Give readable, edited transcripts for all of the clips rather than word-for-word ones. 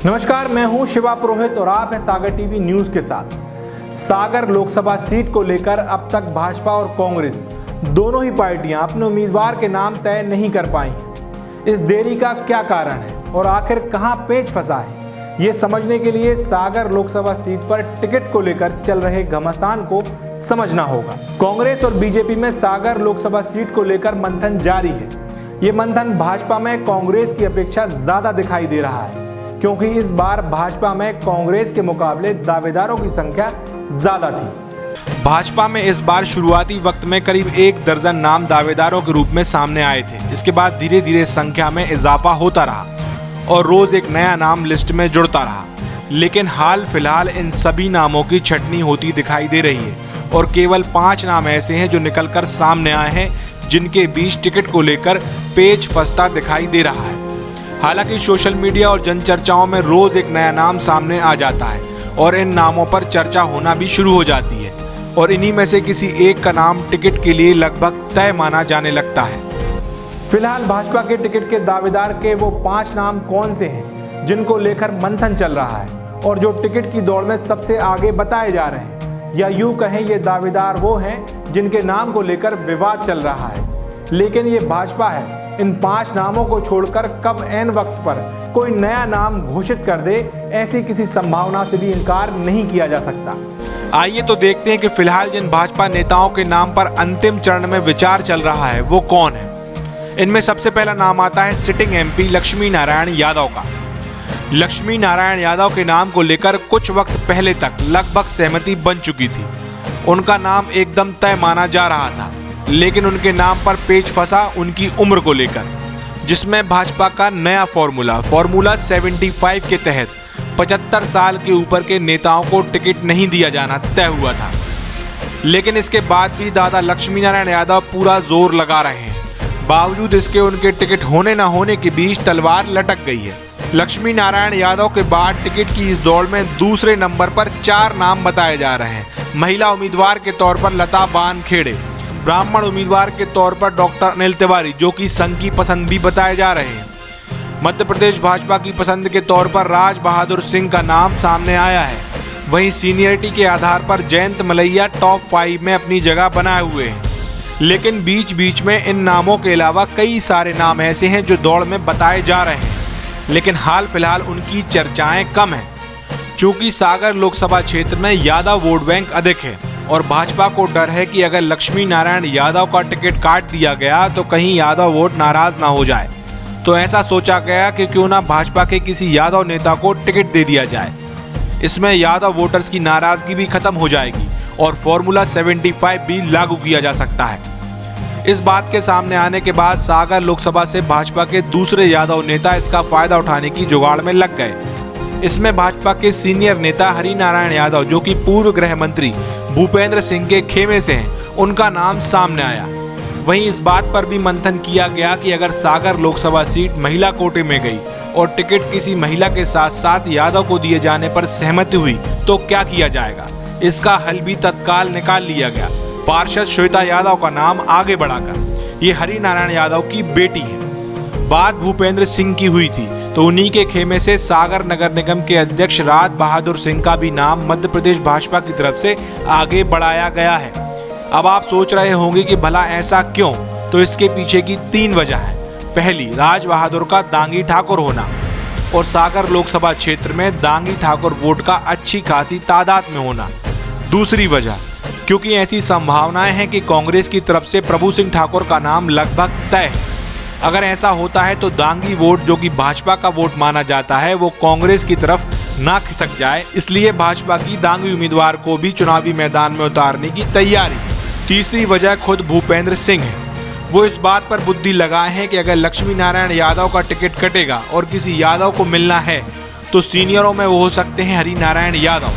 नमस्कार, मैं हूं शिवा पुरोहित और आप हैं सागर टीवी न्यूज के साथ। सागर लोकसभा सीट को लेकर अब तक भाजपा और कांग्रेस दोनों ही पार्टियां अपने उम्मीदवार के नाम तय नहीं कर पाई। इस देरी का क्या कारण है और आखिर कहां पेच फंसा है, ये समझने के लिए सागर लोकसभा सीट पर टिकट को लेकर चल रहे घमासान को समझना होगा। कांग्रेस और बीजेपी में सागर लोकसभा सीट को लेकर मंथन जारी है। ये मंथन भाजपा में कांग्रेस की अपेक्षा ज्यादा दिखाई दे रहा है, क्योंकि इस बार भाजपा में कांग्रेस के मुकाबले दावेदारों की संख्या ज्यादा थी। भाजपा में इस बार शुरुआती वक्त में करीब 1 दर्जन नाम दावेदारों के रूप में सामने आए थे। इसके बाद धीरे धीरे संख्या में इजाफा होता रहा और रोज एक नया नाम लिस्ट में जुड़ता रहा। लेकिन हाल फिलहाल इन सभी नामों की छटनी होती दिखाई दे रही है और केवल 5 नाम ऐसे हैं जो निकलकर सामने आए हैं, जिनके बीच टिकट को लेकर पेच फंसता दिखाई दे रहा है। हालांकि सोशल मीडिया और जनचर्चाओं में रोज एक नया नाम सामने आ जाता है और इन नामों पर चर्चा होना भी शुरू हो जाती है और इन्हीं में से किसी एक का नाम टिकट के लिए लगभग तय माना जाने लगता है। फिलहाल भाजपा के टिकट के दावेदार के वो 5 नाम कौन से हैं जिनको लेकर मंथन चल रहा है और जो टिकट की दौड़ में सबसे आगे बताए जा रहे हैं, या यूं कहें ये दावेदार वो हैं जिनके नाम को लेकर विवाद चल रहा है। लेकिन ये भाजपा है, इन 5 नामों को छोड़कर कब ऐन वक्त पर कोई नया नाम घोषित कर दे, ऐसी किसी संभावना से भी इनकार नहीं किया जा सकता। आइए तो देखते हैं कि फिलहाल जिन भाजपा नेताओं के नाम पर अंतिम चरण में विचार चल रहा है वो कौन है। इनमें सबसे पहला नाम आता है सिटिंग एमपी लक्ष्मी नारायण यादव का। लक्ष्मी नारायण यादव के नाम को लेकर कुछ वक्त पहले तक लगभग सहमति बन चुकी थी। उनका नाम एकदम तय माना जा रहा था, लेकिन उनके नाम पर पेच फंसा उनकी उम्र को लेकर, जिसमें भाजपा का नया फॉर्मूला 75 के तहत 75 साल के ऊपर के नेताओं को टिकट नहीं दिया जाना तय हुआ था। लेकिन इसके बाद भी दादा लक्ष्मी नारायण यादव पूरा जोर लगा रहे हैं। बावजूद इसके उनके टिकट होने न होने के बीच तलवार लटक गई है। लक्ष्मी नारायण यादव के बाद टिकट की इस दौड़ में दूसरे नंबर पर 4 नाम बताए जा रहे हैं। महिला उम्मीदवार के तौर पर लता बानखेड़े, ब्राह्मण उम्मीदवार के तौर पर डॉक्टर अनिल तिवारी, जो कि संघ की पसंद भी बताए जा रहे हैं। मध्य प्रदेश भाजपा की पसंद के तौर पर राज बहादुर सिंह का नाम सामने आया है। वहीं सीनियरिटी के आधार पर जयंत मलैया टॉप 5 में अपनी जगह बनाए हुए हैं। लेकिन बीच बीच में इन नामों के अलावा कई सारे नाम ऐसे हैं जो दौड़ में बताए जा रहे हैं, लेकिन हाल फिलहाल उनकी चर्चाएं कम हैं। चूंकि सागर लोकसभा क्षेत्र में यादव वोट बैंक अधिक है और भाजपा को डर है कि अगर लक्ष्मी नारायण यादव का टिकट काट दिया गया तो कहीं यादव वोट नाराज ना हो जाए। तो ऐसा सोचा गया कि क्यों ना भाजपा के किसी यादव नेता को टिकट दे दिया जाए। इसमें यादव वोटर्स की नाराजगी भी खत्म हो जाएगी और फॉर्मूला 75 भी लागू किया जा सकता है। इस बात के सामने आने के बाद सागर लोकसभा से भाजपा के दूसरे यादव नेता इसका फायदा उठाने की जुगाड़ में लग गए। इसमें भाजपा के सीनियर नेता हरिनारायण यादव, जो कि पूर्व गृह मंत्री भूपेंद्र सिंह के खेमे से हैं, उनका नाम सामने आया। वहीं इस बात पर भी मंथन किया गया कि अगर सागर लोकसभा सीट महिला कोटे में गई और टिकट किसी महिला के साथ साथ यादव को दिए जाने पर सहमति हुई तो क्या किया जाएगा। इसका हल भी तत्काल निकाल लिया गया। पार्षद श्वेता यादव का नाम आगे बढ़ाकर, ये हरिनारायण यादव की बेटी है। बात भूपेंद्र सिंह की हुई थी तो उन्हीं के खेमे से सागर नगर निगम के अध्यक्ष राज बहादुर सिंह का भी नाम मध्य प्रदेश भाजपा की तरफ से आगे बढ़ाया गया है। अब आप सोच रहे होंगे कि भला ऐसा क्यों, तो इसके पीछे की 3 वजह है। पहली, राज बहादुर का दांगी ठाकुर होना और सागर लोकसभा क्षेत्र में दांगी ठाकुर वोट का अच्छी खासी तादाद में होना। दूसरी वजह, क्योंकि ऐसी संभावनाएं हैं कि कांग्रेस की तरफ से प्रभु सिंह ठाकुर का नाम लगभग तय है। अगर ऐसा होता है तो दांगी वोट, जो कि भाजपा का वोट माना जाता है, वो कांग्रेस की तरफ ना खिसक जाए, इसलिए भाजपा की दांगी उम्मीदवार को भी चुनावी मैदान में उतारने की तैयारी। तीसरी वजह खुद भूपेंद्र सिंह है। वो इस बात पर बुद्धि लगाए हैं कि अगर लक्ष्मी नारायण यादव का टिकट कटेगा और किसी यादव को मिलना है तो सीनियरों में वो हो सकते हैं हरिनारायण यादव,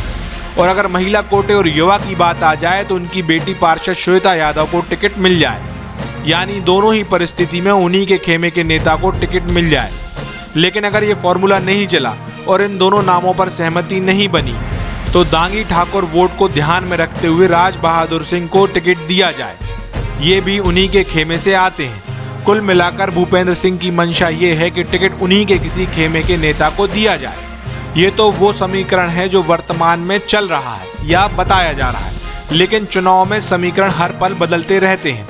और अगर महिला कोटे और युवा की बात आ जाए तो उनकी बेटी पार्षद श्वेता यादव को टिकट मिल जाए। यानी दोनों ही परिस्थिति में उन्हीं के खेमे के नेता को टिकट मिल जाए। लेकिन अगर ये फॉर्मूला नहीं चला और इन दोनों नामों पर सहमति नहीं बनी तो दांगी ठाकुर वोट को ध्यान में रखते हुए राज बहादुर सिंह को टिकट दिया जाए। ये भी उन्हीं के खेमे से आते हैं। कुल मिलाकर भूपेंद्र सिंह की मंशा ये है कि टिकट उन्हीं के किसी खेमे के नेता को दिया जाए। ये तो वो समीकरण है जो वर्तमान में चल रहा है या बताया जा रहा है, लेकिन चुनाव में समीकरण हर पल बदलते रहते हैं,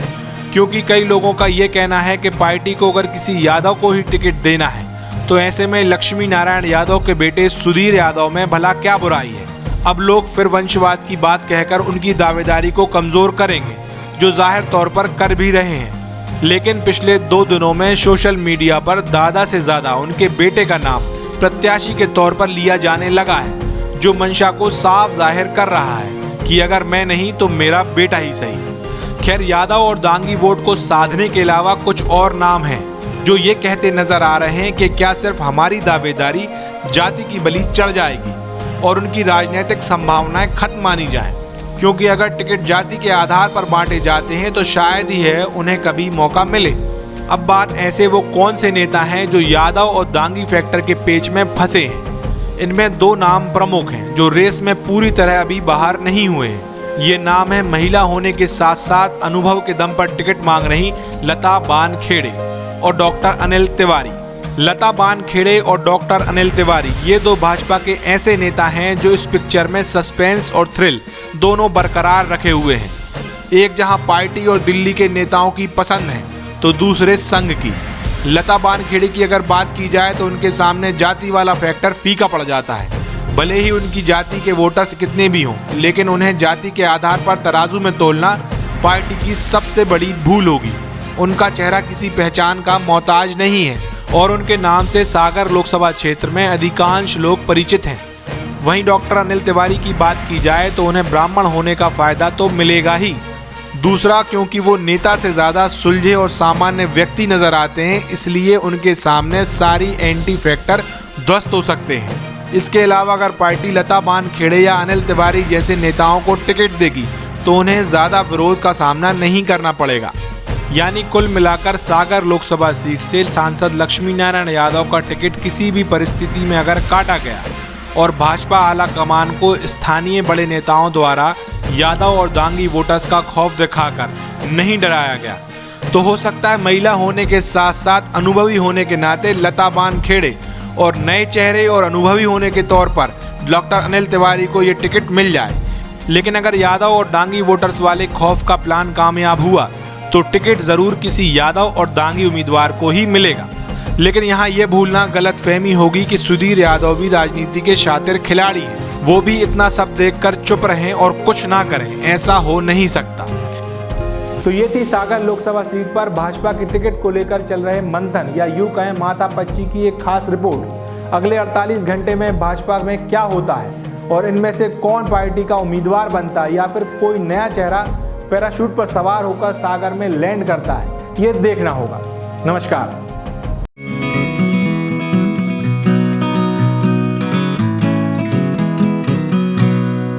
क्योंकि कई लोगों का ये कहना है कि पार्टी को अगर किसी यादव को ही टिकट देना है तो ऐसे में लक्ष्मी नारायण यादव के बेटे सुधीर यादव में भला क्या बुराई है। अब लोग फिर वंशवाद की बात कहकर उनकी दावेदारी को कमजोर करेंगे, जो जाहिर तौर पर कर भी रहे हैं। लेकिन पिछले 2 दिनों में सोशल मीडिया पर दादा से ज्यादा उनके बेटे का नाम प्रत्याशी के तौर पर लिया जाने लगा है, जो मंशा को साफ जाहिर कर रहा है कि अगर मैं नहीं तो मेरा बेटा ही सही। खैर, यादव और दांगी वोट को साधने के अलावा कुछ और नाम हैं जो ये कहते नजर आ रहे हैं कि क्या सिर्फ हमारी दावेदारी जाति की बलि चढ़ जाएगी और उनकी राजनीतिक संभावनाएं खत्म मानी जाएं, क्योंकि अगर टिकट जाति के आधार पर बांटे जाते हैं तो शायद ही है उन्हें कभी मौका मिले। अब बात ऐसे वो कौन से नेता हैं जो यादव और दांगी फैक्टर के पेच में फंसे हैं। इनमें 2 नाम प्रमुख हैं जो रेस में पूरी तरह अभी बाहर नहीं हुए हैं। ये नाम है महिला होने के साथ साथ अनुभव के दम पर टिकट मांग रही लता बानखेड़े और डॉक्टर अनिल तिवारी। लता बानखेड़े और डॉक्टर अनिल तिवारी ये 2 भाजपा के ऐसे नेता हैं जो इस पिक्चर में सस्पेंस और थ्रिल दोनों बरकरार रखे हुए हैं। एक जहां पार्टी और दिल्ली के नेताओं की पसंद है तो दूसरे संघ की। लता बानखेड़े की अगर बात की जाए तो उनके सामने जाति वाला फैक्टर फीका पड़ जाता है। भले ही उनकी जाति के वोटर्स कितने भी हों, लेकिन उन्हें जाति के आधार पर तराजू में तोलना पार्टी की सबसे बड़ी भूल होगी। उनका चेहरा किसी पहचान का मोहताज नहीं है और उनके नाम से सागर लोकसभा क्षेत्र में अधिकांश लोग परिचित हैं। वहीं डॉक्टर अनिल तिवारी की बात की जाए तो उन्हें ब्राह्मण होने का फायदा तो मिलेगा ही। दूसरा, क्योंकि वो नेता से ज्यादा सुलझे और सामान्य व्यक्ति नजर आते हैं, इसलिए उनके सामने सारी एंटी फैक्टर ध्वस्त हो सकते हैं। इसके अलावा अगर पार्टी लता बानखेड़े या अनिल तिवारी जैसे नेताओं को टिकट देगी तो उन्हें ज्यादा विरोध का सामना नहीं करना पड़ेगा। यानी कुल मिलाकर सागर लोकसभा सीट से सांसद लक्ष्मी नारायण यादव का टिकट किसी भी परिस्थिति में अगर काटा गया और भाजपा आला कमान को स्थानीय बड़े नेताओं द्वारा यादव और दांगी वोटर्स का खौफ दिखाकर नहीं डराया गया, तो हो सकता है महिला होने के साथ साथ अनुभवी होने के नाते लता बानखेड़े और नए चेहरे और अनुभवी होने के तौर पर डॉक्टर अनिल तिवारी को ये टिकट मिल जाए। लेकिन अगर यादव और दांगी वोटर्स वाले खौफ का प्लान कामयाब हुआ तो टिकट जरूर किसी यादव और दांगी उम्मीदवार को ही मिलेगा। लेकिन यहाँ ये भूलना गलतफहमी होगी कि सुधीर यादव भी राजनीति के शातिर खिलाड़ी हैं। वो भी इतना सब देखकर चुप रहें और कुछ ना करें, ऐसा हो नहीं सकता। तो ये थी सागर लोकसभा सीट पर भाजपा की टिकट को लेकर चल रहे मंथन या यूं कहें माथापच्ची की एक खास रिपोर्ट। अगले 48 घंटे में भाजपा में क्या होता है और इनमें से कौन पार्टी का उम्मीदवार बनता है या फिर कोई नया चेहरा पैराशूट पर सवार होकर सागर में लैंड करता है, ये देखना होगा। नमस्कार।